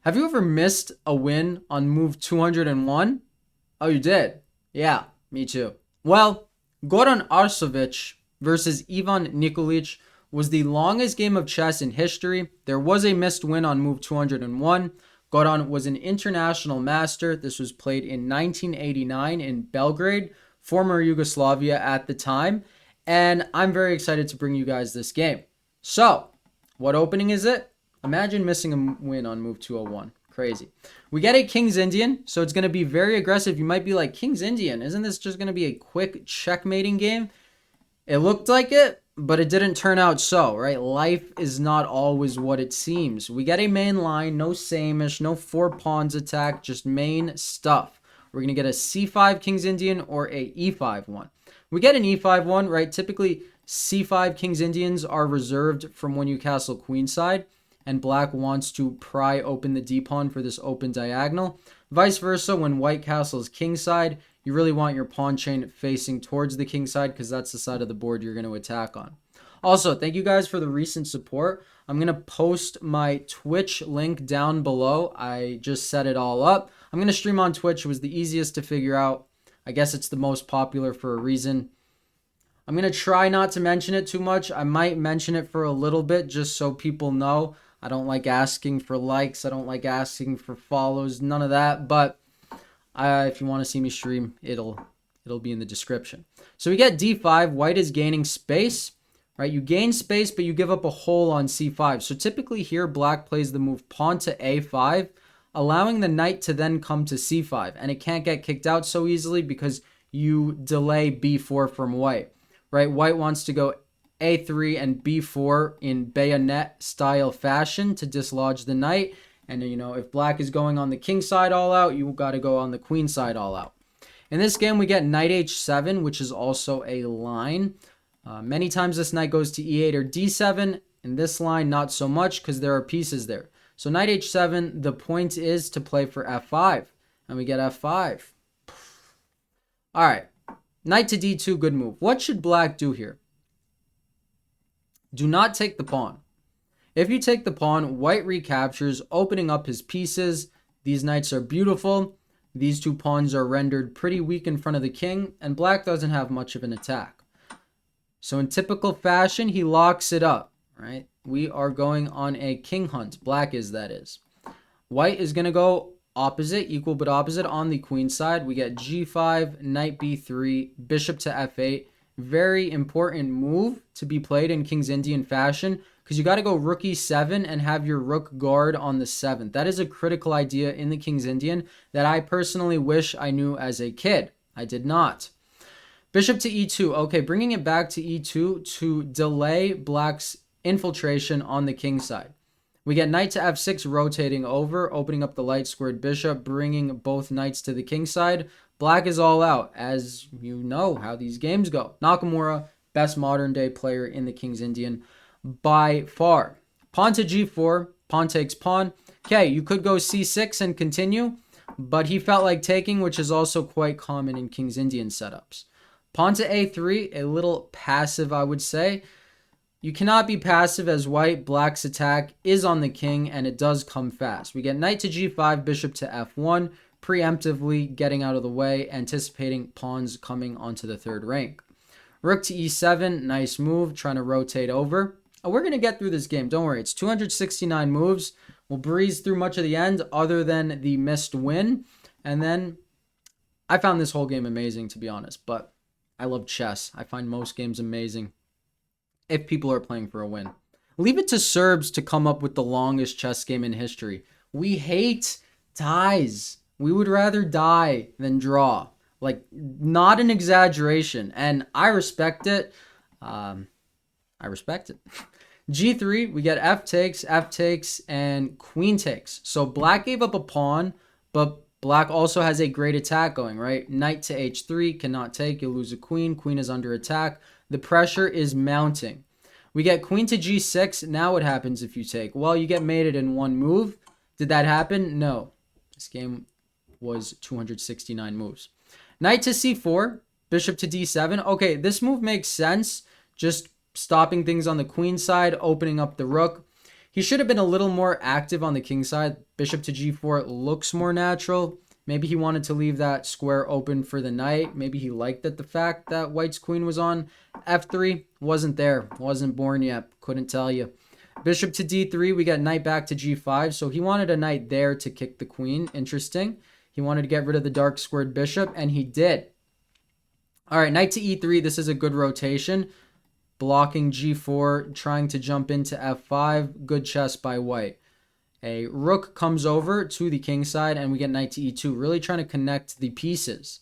Have you ever missed a win on move 201? Oh, you did? Yeah, me too. Well, Goran Arsovic versus Ivan Nikolic was the longest game of chess in history. There was a missed win on move 201. Goran was an international master. This was played in 1989 in Belgrade, former Yugoslavia at the time. And I'm very excited to bring you guys this game. So, what opening is it? Imagine missing a win on move 201. Crazy. We get a King's Indian, so it's going to be very aggressive. You might be like, King's Indian, isn't this just going to be a quick checkmating game? It looked like it, but it didn't turn out so, right? Life is not always what it seems. We get a main line, no samish, no 4 pawns attack, just main stuff. We're going to get a c5 King's Indian or a e5 one. We get an e5 one, right? Typically, c5 King's Indians are reserved from when you castle queenside, and black wants to pry open the d-pawn for this open diagonal. Vice versa, when white castles kingside, you really want your pawn chain facing towards the king side because that's the side of the board you're going to attack on. Also, thank you guys for the recent support. I'm going to post my Twitch link down below. I just set it all up. I'm going to stream on Twitch. It was the easiest to figure out. I guess it's the most popular for a reason. I'm going to try not to mention it too much. I might mention it for a little bit just so people know. I don't like asking for likes. I don't like asking for follows. None of that. But if you want to see me stream, it'll be in the description. So we get d5. White is gaining space, right? You gain space, but you give up a hole on c5. So typically here, black plays the move pawn to a5, allowing the knight to then come to c5. And it can't get kicked out so easily because you delay b4 from white, right? White wants to go a3 and b4 in bayonet style fashion to dislodge the knight. And, you know, if black is going on the king side all out, you got to go on the queen side all out. In this game, we get knight h7, which is also a line. Many times this knight goes to e8 or d7. In this line, not so much because there are pieces there. So knight h7, the point is to play for f5. And we get f5. All right. Knight to d2, good move. What should black do here? Do not take the pawn. If you take the pawn, white recaptures, opening up his pieces. These knights are beautiful. These 2 pawns are rendered pretty weak in front of the king, and black doesn't have much of an attack. So in typical fashion, he locks it up, right? We are going on a king hunt. Black is, that is. White is going to go opposite, equal but opposite on the queen side. We get g5, knight b3, bishop to f8. Very important move to be played in King's Indian fashion because you got to go rook e7 and have your rook guard on the 7th. That is a critical idea in the King's Indian that I personally wish I knew as a kid. I did not. Bishop to e2. Okay, bringing it back to e2 to delay black's infiltration on the king side. We get knight to f6 rotating over, opening up the light squared bishop, bringing both knights to the king side. Black is all out, as you know how these games go. Nakamura, best modern day player in the King's Indian by far. Pawn to g4, pawn takes pawn. Okay, you could go c6 and continue, but he felt like taking, which is also quite common in King's Indian setups. Pawn to a3, a little passive, I would say. You cannot be passive as white. Black's attack is on the king, and it does come fast. We get knight to g5, bishop to f1, preemptively getting out of the way, anticipating pawns coming onto the 3rd rank. Rook to e7, nice move, trying to rotate over. Oh, we're going to get through this game, don't worry. It's 269 moves. We'll breeze through much of the end other than the missed win. And then I found this whole game amazing, to be honest, but I love chess. I find most games amazing if people are playing for a win. Leave it to Serbs to come up with the longest chess game in history. We hate ties. We would rather die than draw. Like, not an exaggeration. And I respect it. G3, we get f takes, and queen takes. So black gave up a pawn, but black also has a great attack going, right? Knight to h3, cannot take. You'll lose a queen. Queen is under attack. The pressure is mounting. We get queen to g6. Now what happens if you take? Well, you get mated in one move. Did that happen? No. This game was 269 moves. Knight to c4, bishop to d7. Okay, this move makes sense. Just stopping things on the queen side, opening up the rook. He should have been a little more active on the king side. Bishop to g4 looks more natural. Maybe he wanted to leave that square open for the knight. Maybe he liked the fact that white's queen was on f3. Wasn't there. Wasn't born yet. Couldn't tell you. Bishop to d3. We got knight back to g5. So he wanted a knight there to kick the queen. Interesting. He wanted to get rid of the dark squared bishop, and he did. All right, knight to e3. This is a good rotation. Blocking g4, trying to jump into f5. Good chess by white. A rook comes over to the king side, and we get knight to e2. Really trying to connect the pieces.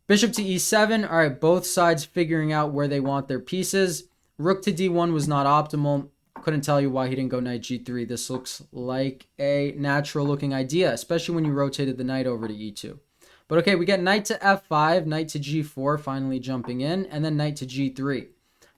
Bishop to e7. All right, both sides figuring out where they want their pieces. Rook to d1 was not optimal. Couldn't tell you why he didn't go knight g3. This looks like a natural looking idea, especially when you rotated the knight over to e2. But okay, we get knight to f5, knight to g4, finally jumping in, and then knight to g3.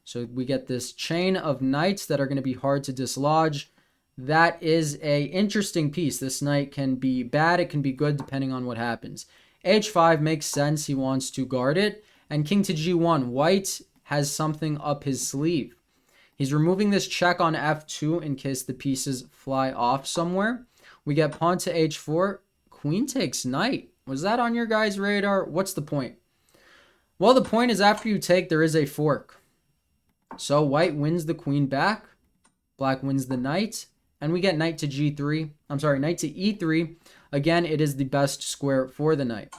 So we get this chain of knights that are going to be hard to dislodge. That is a interesting piece. This knight can be bad, it can be good, depending on what happens. h5 makes sense. He wants to guard it. And king to g1. White has something up his sleeve. He's removing this check on f2 in case the pieces fly off somewhere. We get pawn to h4. Queen takes knight. Was that on your guys' radar? What's the point? Well, the point is after you take, there is a fork. So white wins the queen back. Black wins the knight. And we get knight to g3. I'm sorry, knight to e3. Again, it is the best square for the knight.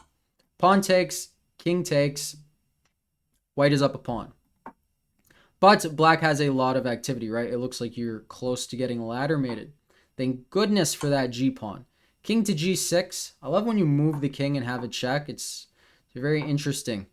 Pawn takes, king takes. White is up a pawn. But black has a lot of activity, right? It looks like you're close to getting ladder mated. Thank goodness for that g-pawn. King to g6. I love when you move the king and have a check. It's very interesting.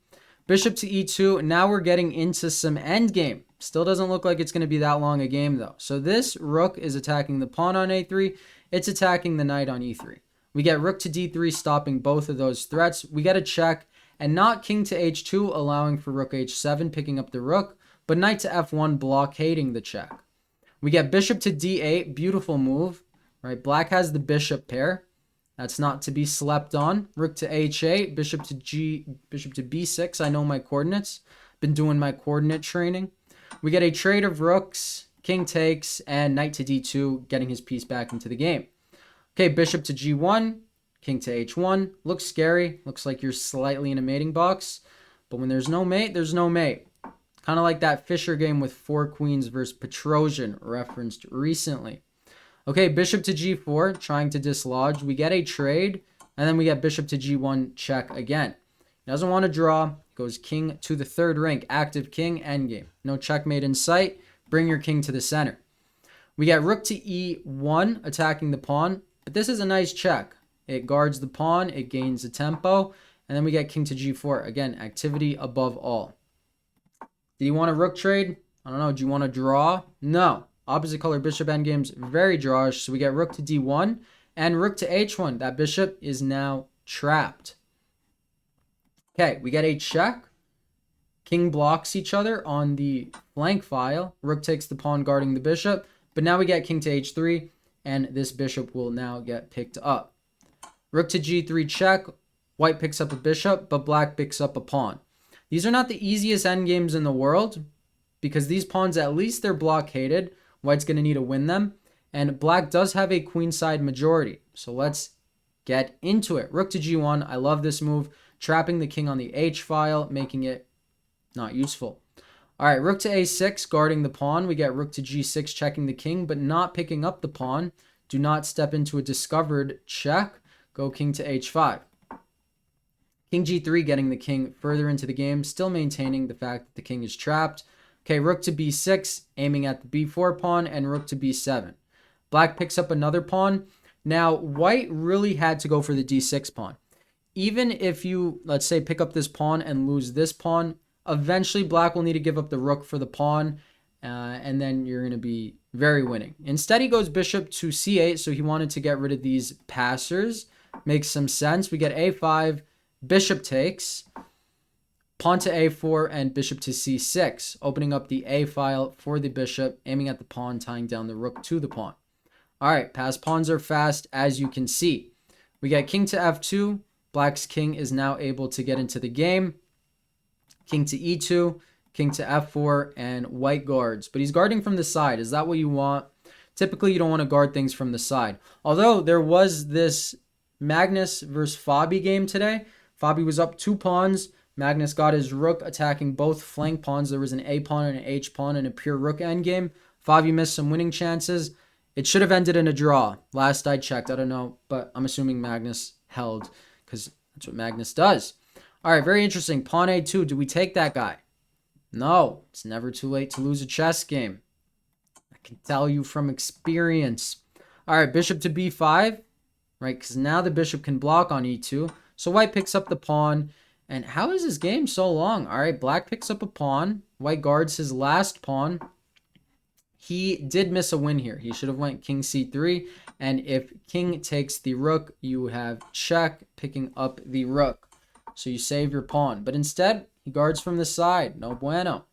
Bishop to e2. Now we're getting into some endgame. Still doesn't look like it's going to be that long a game, though. So this rook is attacking the pawn on a3. It's attacking the knight on e3. We get rook to d3, stopping both of those threats. We get a check, and not king to h2, allowing for rook h7, picking up the rook, but knight to f1, blockading the check. We get bishop to d8. Beautiful move. Right, black has the bishop pair. That's not to be slept on. Rook to h8, bishop to b6. I know my coordinates. Been doing my coordinate training. We get a trade of rooks, king takes, and knight to d2, getting his piece back into the game. Okay, bishop to g1, king to h1. Looks scary. Looks like you're slightly in a mating box. But when there's no mate, there's no mate. Kind of like that Fischer game with 4 queens versus Petrosian, referenced recently. Okay, bishop to g4, trying to dislodge. We get a trade, and then we get bishop to g1, check again. He doesn't want to draw. Goes king to the third rank, active king, endgame. No checkmate in sight. Bring your king to the center. We get rook to e1, attacking the pawn, but this is a nice check. It guards the pawn, it gains the tempo, and then we get king to g4. Again, activity above all. Did you want a rook trade? I don't know. Do you want to draw? No. Opposite color bishop endgame's very drawish. So we get rook to d1 and rook to h1. That bishop is now trapped. Okay, we get a check. King blocks each other on the flank file. Rook takes the pawn guarding the bishop. But now we get king to h3, and this bishop will now get picked up. Rook to g3 check. White picks up a bishop, but black picks up a pawn. These are not the easiest endgames in the world, because these pawns, at least they're blockaded. White's going to need to win them. And black does have a queenside majority. So let's get into it. Rook to g1. I love this move. Trapping the king on the h file, making it not useful. All right, rook to a6, guarding the pawn. We get rook to g6, checking the king, but not picking up the pawn. Do not step into a discovered check. Go king to h5. King g3, getting the king further into the game, still maintaining the fact that the king is trapped. Okay, rook to b6, aiming at the b4 pawn, and rook to b7. Black picks up another pawn. Now, white really had to go for the d6 pawn. Even if you, let's say, pick up this pawn and lose this pawn, eventually black will need to give up the rook for the pawn, and then you're going to be very winning. Instead, he goes bishop to c8, so he wanted to get rid of these passers. Makes some sense. We get a5, bishop takes, pawn to a4, and bishop to c6, opening up the a file for the bishop, aiming at the pawn, tying down the rook to the pawn. All right, passed pawns are fast, as you can see. We get king to f2. Black's king is now able to get into the game. King to e2, king to f4, and white guards. But he's guarding from the side. Is that what you want? Typically, you don't want to guard things from the side. Although there was this Magnus versus Fabi game today. Fabi was up 2 pawns. Magnus got his rook attacking both flank pawns. There was an A pawn and an H pawn and a pure rook endgame. Fabi missed some winning chances. It should have ended in a draw. Last I checked. I don't know, but I'm assuming Magnus held because that's what Magnus does. All right, very interesting. Pawn A2. Do we take that guy? No, it's never too late to lose a chess game. I can tell you from experience. All right, bishop to B5, right? Because now the bishop can block on E2. So white picks up the pawn. And how is this game so long? All right, black picks up a pawn. White guards his last pawn. He did miss a win here. He should have went king c3. And if king takes the rook, you have check picking up the rook. So you save your pawn. But instead, he guards from the side. No bueno.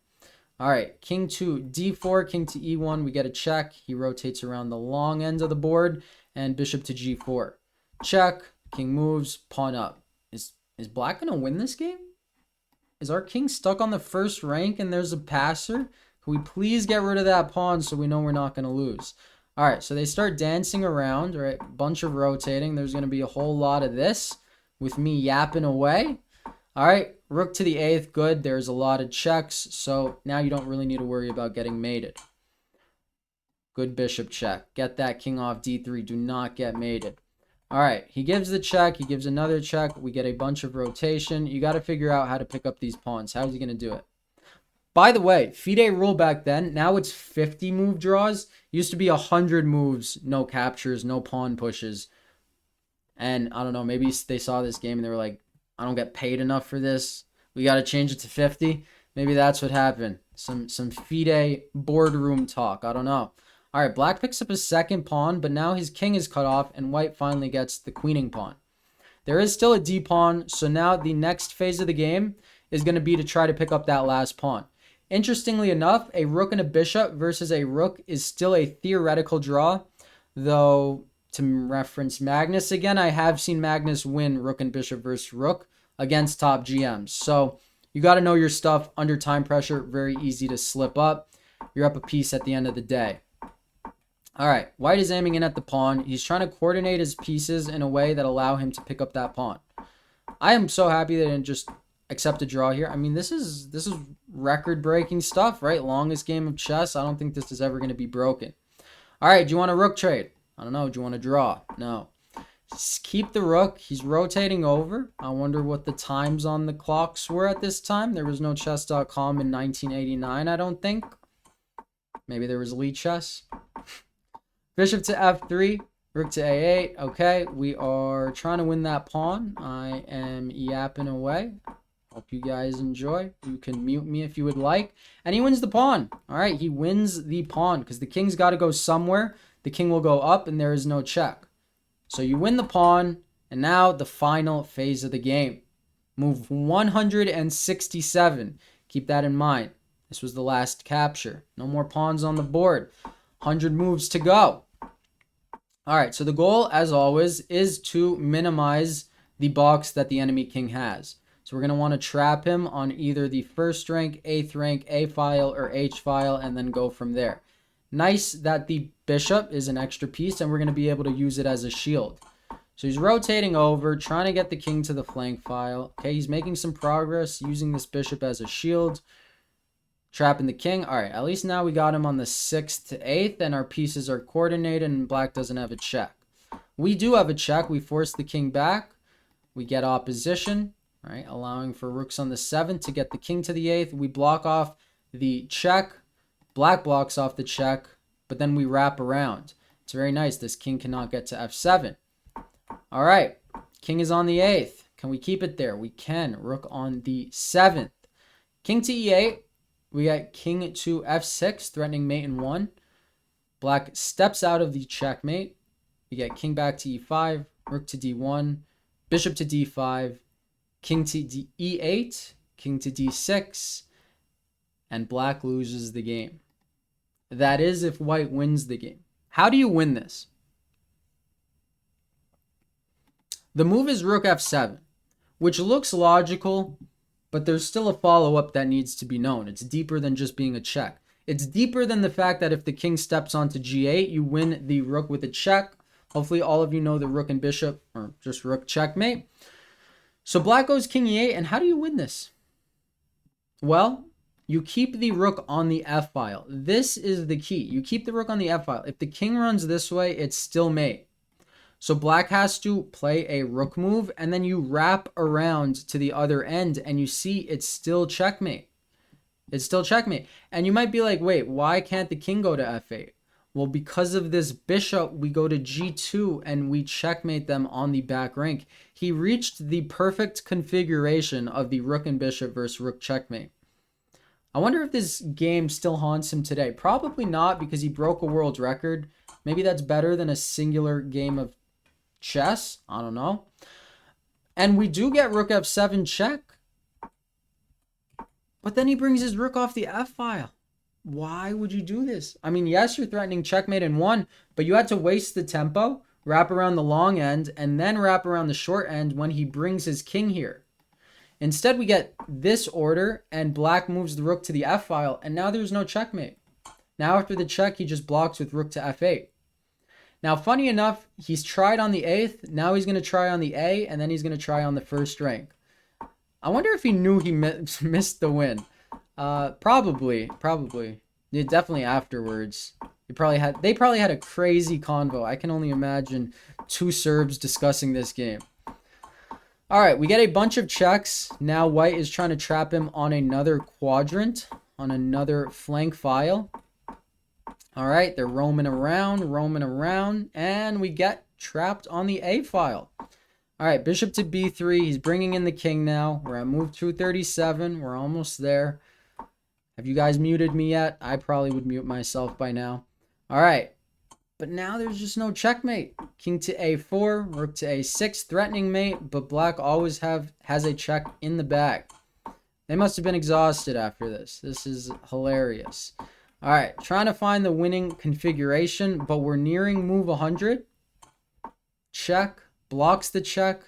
All right, king to d4, king to e1. We get a check. He rotates around the long end of the board. And bishop to g4. Check. King moves. Pawn up. Is black going to win this game? Is our king stuck on the first rank and there's a passer? Can we please get rid of that pawn so we know we're not going to lose? All right, so they start dancing around, right? Bunch of rotating. There's going to be a whole lot of this with me yapping away. All right, rook to the 8th, good. There's a lot of checks, so now you don't really need to worry about getting mated. Good bishop check. Get that king off d3. Do not get mated. All right, he gives the check. He gives another check. We get a bunch of rotation. You got to figure out how to pick up these pawns. How is he going to do it? By the way, FIDE rule back then, now it's 50 move draws. Used to be 100 moves, no captures, no pawn pushes. And I don't know, maybe they saw this game and they were like, I don't get paid enough for this. We got to change it to 50. Maybe that's what happened. Some FIDE boardroom talk. I don't know. All right, black picks up his second pawn, but now his king is cut off and white finally gets the queening pawn. There is still a d pawn, so now the next phase of the game is going to be to try to pick up that last pawn. Interestingly enough, a rook and a bishop versus a rook is still a theoretical draw, though to reference Magnus again, I have seen Magnus win rook and bishop versus rook against top GMs. So you got to know your stuff under time pressure. Very easy to slip up. You're up a piece at the end of the day. All right, white is aiming in at the pawn. He's trying to coordinate his pieces in a way that allow him to pick up that pawn. I am so happy they didn't just accept a draw here. I mean, this is record-breaking stuff, right? Longest game of chess. I don't think this is ever going to be broken. All right, do you want a rook trade? I don't know. Do you want to draw? No. Just keep the rook. He's rotating over. I wonder what the times on the clocks were at this time. There was no chess.com in 1989, I don't think. Maybe there was Lee Chess. Bishop to f3. Rook to a8. Okay, we are trying to win that pawn. I am yapping away. Hope you guys enjoy. You can mute me if you would like. And he wins the pawn. All right, he wins the pawn because the king's got to go somewhere. The king will go up and there is no check. So you win the pawn. And now the final phase of the game. Move 167. Keep that in mind. This was the last capture. No more pawns on the board. 100 moves to go. All right, so the goal, as always, is to minimize the box that the enemy king has. So we're going to want to trap him on either the first rank, 8th rank, A file, or H file, and then go from there. Nice that the bishop is an extra piece, and we're going to be able to use it as a shield. So he's rotating over, trying to get the king to the flank file. Okay, he's making some progress using this bishop as a shield. Trapping the king. All right, at least now we got him on the 6th to 8th, and our pieces are coordinated, and black doesn't have a check. We do have a check. We force the king back. We get opposition, right, allowing for rooks on the 7th to get the king to the 8th. We block off the check. Black blocks off the check, but then we wrap around. It's very nice. This king cannot get to f7. All right, king is on the 8th. Can we keep it there? We can. Rook on the 7th. King to e8. We got king to f6, threatening mate in 1. Black steps out of the checkmate. We get king back to e5, rook to d1, bishop to d5, king to e8, king to d6, and black loses the game. That is if white wins the game. How do you win this? The move is rook f7, which looks logical, but there's still a follow-up that needs to be known. It's deeper than just being a check. It's deeper than the fact that if the king steps onto g8, you win the rook with a check. Hopefully all of you know the rook and bishop, or just rook checkmate. So black goes king e8, and how do you win this? Well, you keep the rook on the f file. This is the key. You keep the rook on the f file. If the king runs this way, it's still mate. So black has to play a rook move, and then you wrap around to the other end, and you see it's still checkmate. It's still checkmate. And you might be like, wait, why can't the king go to f8? Well, because of this bishop, we go to g2 and we checkmate them on the back rank. He reached the perfect configuration of the rook and bishop versus rook checkmate. I wonder if this game still haunts him today. Probably not, because he broke a world record. Maybe that's better than a singular game of chess. I don't know. And we do get rook f7 check. But then he brings his rook off the f file. Why would you do this? I mean, yes, you're threatening checkmate in one, but you had to waste the tempo, wrap around the long end, and then wrap around the short end when he brings his king here. Instead, we get this order, and black moves the rook to the f file, and now there's no checkmate. Now after the check, he just blocks with rook to f8. Now, funny enough, he's tried on the 8th. Now he's going to try on the A, and then he's going to try on the first rank. I wonder if he knew he missed the win. Probably. Yeah, definitely afterwards. They probably had a crazy convo. I can only imagine two Serbs discussing this game. All right, we get a bunch of checks. Now white is trying to trap him on another quadrant, on another flank file. All right, they're roaming around, and we get trapped on the A file. All right, bishop to b3. He's bringing in the king now. We're at move 237. We're almost there. Have you guys muted me yet? I probably would mute myself by now. All right, but now there's just no checkmate. King to a4, rook to a6, threatening mate, but black always has a check in the bag. They must have been exhausted after this. This is hilarious. All right, trying to find the winning configuration, but we're nearing move 100. Check, blocks the check,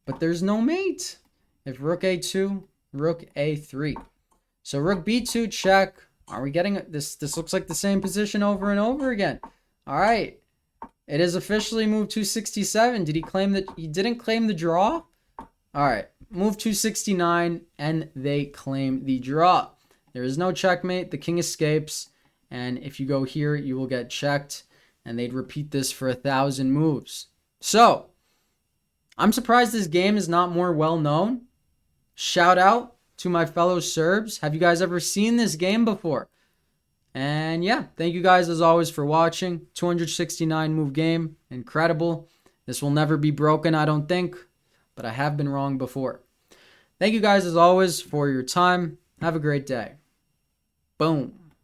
but there's no mate. If rook a2, rook a3. So rook b2 check. Are we getting this? This looks like the same position over and over again. All right. It is officially move 267. Did he claim that he didn't claim the draw? All right. Move 269, and they claim the draw. There is no checkmate. The king escapes, and if you go here, you will get checked, and they'd repeat this for 1,000 moves. So, I'm surprised this game is not more well known. Shout out to my fellow Serbs. Have you guys ever seen this game before? And yeah, thank you guys as always for watching. 269 move game. Incredible. This will never be broken, I don't think, but I have been wrong before. Thank you guys as always for your time. Have a great day. Boom.